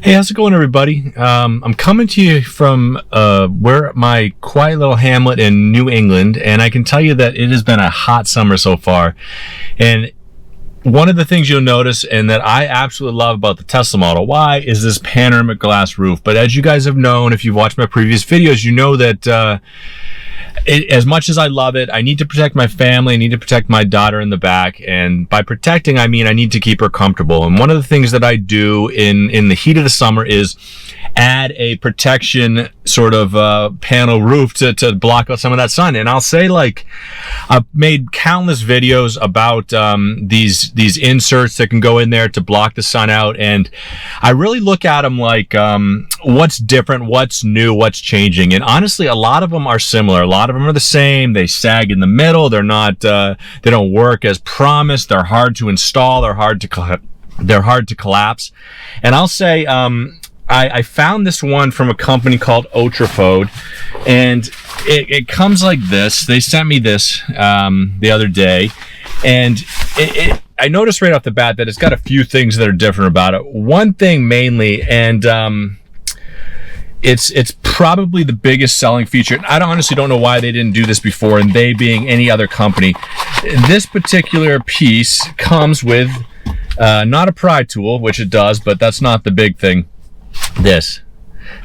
Hey, how's it going, everybody? I'm coming to you from where my quiet little hamlet in New England, and I can tell you that it has been a hot summer so far. And one of the things you'll notice and that I absolutely love about the Tesla Model Y is this panoramic glass roof. But as you guys have known, if you've watched my previous videos, you know that as much as I love it, I need to protect my family, I need to protect my daughter in the back, and by protecting, I mean I need to keep her comfortable. And one of the things that I do in the heat of the summer is add a protection sort of panel roof to block out some of that sun. And I'll say, like, I've made countless videos about these inserts that can go in there to block the sun out, and I really look at them like what's different, what's new, what's changing. And honestly, a lot of them are similar. A lot of them are the same. They sag in the middle. They're not they don't work as promised. They're hard to install. They're hard to collapse. And I'll say I found this one from a company called Otoword, and it comes like this. They sent me this the other day, and I noticed right off the bat that it's got a few things that are different about it. One thing mainly, and it's probably the biggest selling feature. I honestly don't know why they didn't do this before, and they being any other company. This particular piece comes with not a pry tool, which it does, but that's not the big thing. This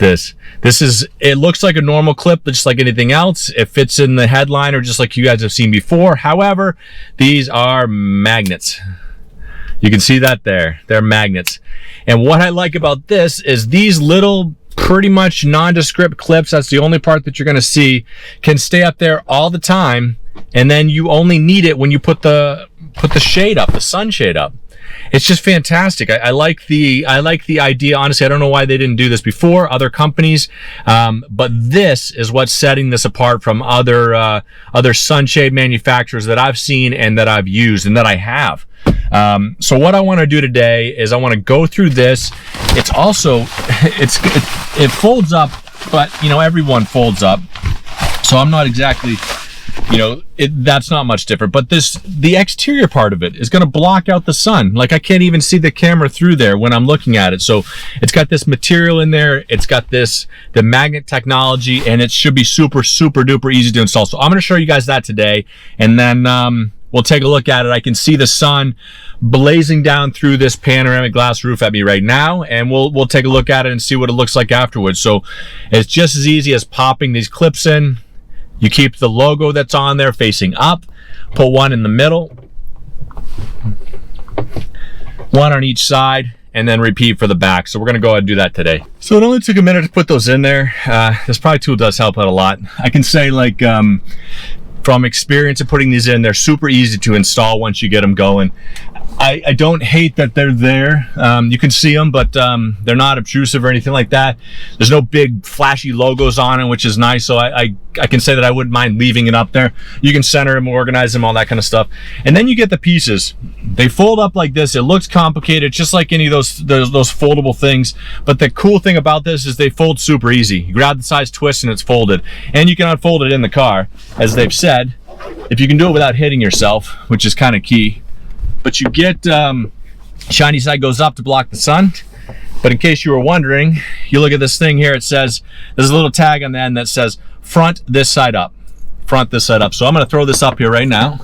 is, it looks like a normal clip, but just like anything else, it fits in the headliner just like you guys have seen before. However, these are magnets. You can see that there. They're magnets. And what I like about this is these little pretty much nondescript clips, that's the only part that you're going to see, can stay up there all the time, and then you only need it when you put the shade up, the sunshade up. It's just fantastic. I like the idea. Honestly, I don't know why they didn't do this before, other companies, but this is what's setting this apart from other sunshade manufacturers that I've seen and that I've used and that I have. So what I want to do today is I want to go through this. It's also it folds up, but you know, everyone folds up, so I'm not exactly, you know, that's not much different. But the exterior part of it is going to block out the sun. Like, I can't even see the camera through there when I'm looking at it. So it's got this material in there. It's got the magnet technology, and it should be super, super duper easy to install. So I'm going to show you guys that today, and then we'll take a look at it. I can see the sun blazing down through this panoramic glass roof at me right now, and we'll take a look at it and see what it looks like afterwards. So it's just as easy as popping these clips in. You keep the logo that's on there facing up, put one in the middle, one on each side, and then repeat for the back. So we're gonna go ahead and do that today. So it only took a minute to put those in there. This pry tool does help out a lot. I can say, like, from experience of putting these in, they're super easy to install once you get them going. I don't hate that they're there. You can see them, but they're not obtrusive or anything like that. There's no big flashy logos on it, which is nice. So I can say that I wouldn't mind leaving it up there. You can center them, organize them, all that kind of stuff. And then you get the pieces. They fold up like this. It looks complicated, just like any of those foldable things. But the cool thing about this is they fold super easy. You grab the size twist and it's folded. And you can unfold it in the car, as they've said, if you can do it without hitting yourself, which is kind of key. But you get, shiny side goes up to block the sun. But in case you were wondering, you look at this thing here, it says, there's a little tag on the end that says, front this side up. Front this side up. So I'm gonna throw this up here right now.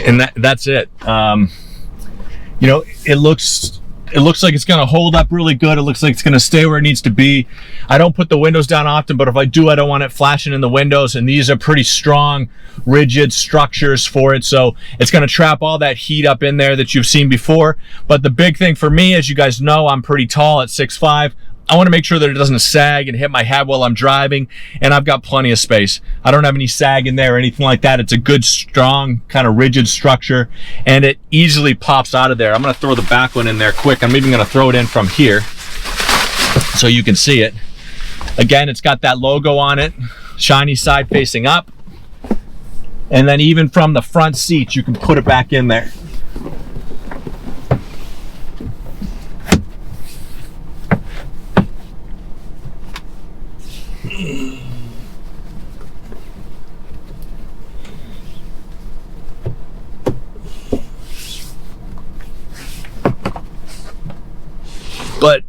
And that's it. You know, it looks like it's gonna hold up really good. It looks like it's gonna stay where it needs to be. I don't put the windows down often, but if I do, I don't want it flashing in the windows, and these are pretty strong, rigid structures for it, so it's gonna trap all that heat up in there that you've seen before. But the big thing for me, as you guys know, I'm pretty tall at 6'5". I want to make sure that it doesn't sag and hit my head while I'm driving, and I've got plenty of space. I don't have any sag in there or anything like that. It's a good, strong, kind of rigid structure, and it easily pops out of there. I'm going to throw the back one in there quick. I'm even going to throw it in from here so you can see it. Again, it's got that logo on it, shiny side facing up, and then even from the front seat, you can put it back in there. but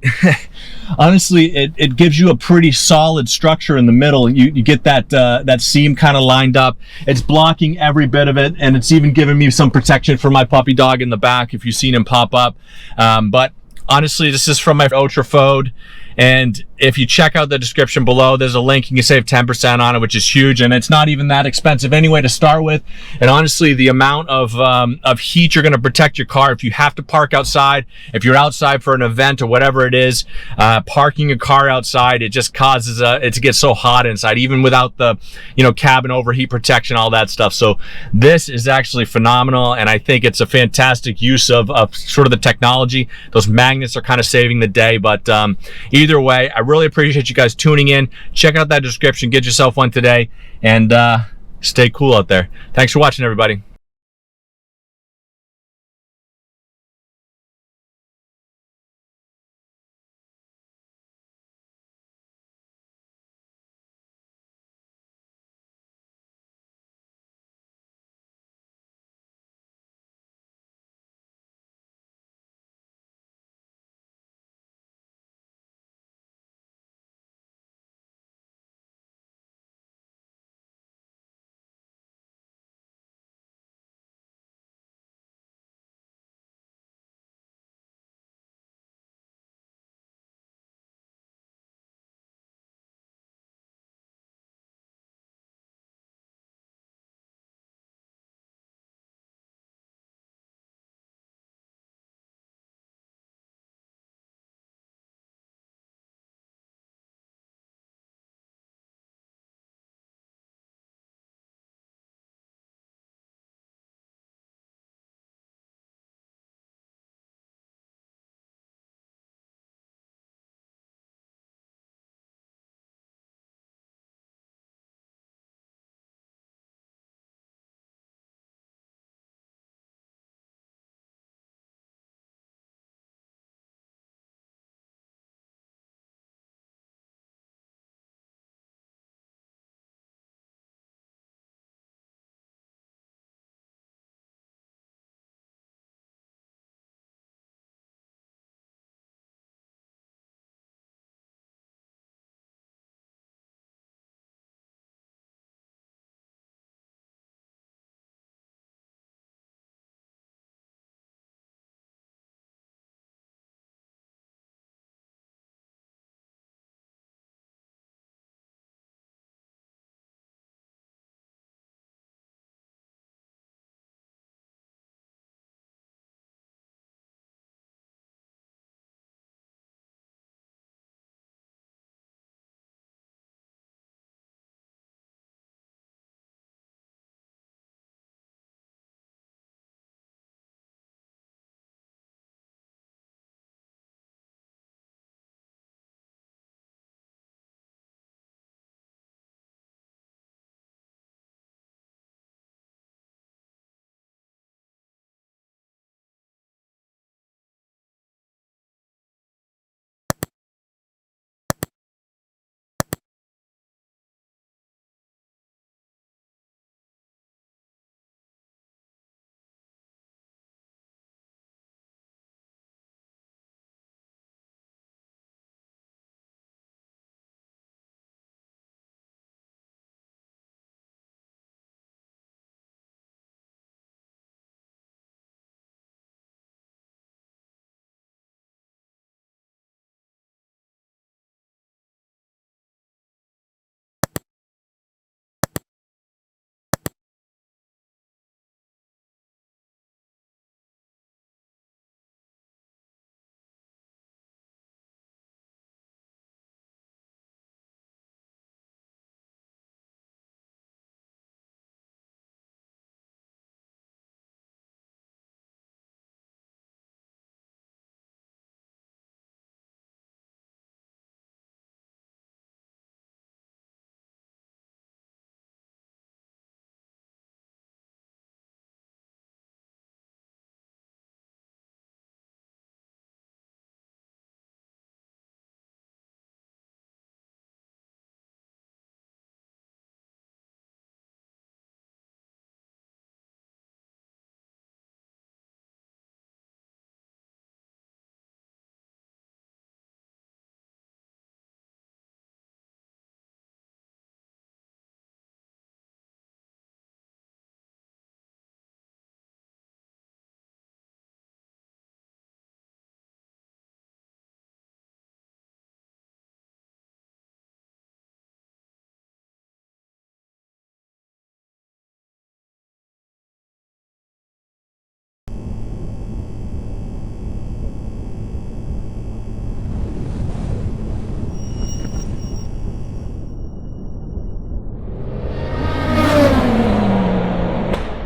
honestly, it gives you a pretty solid structure in the middle. You get that that seam kind of lined up. It's blocking every bit of it, and it's even giving me some protection for my puppy dog in the back if you've seen him pop up. But honestly, this is from my Otoword, and if you check out the description below, there's a link. You can save 10% on it, which is huge, and it's not even that expensive anyway to start with. And honestly, the amount of heat you're going to protect your car if you have to park outside, if you're outside for an event or whatever it is, parking a car outside, it just causes it to get so hot inside, even without the cabin overheat protection, all that stuff. So this is actually phenomenal, and I think it's a fantastic use of sort of the technology. Those magnets are kind of saving the day, but either way, I really appreciate you guys tuning in. Check out that description, get yourself one today, and stay cool out there. Thanks for watching, everybody.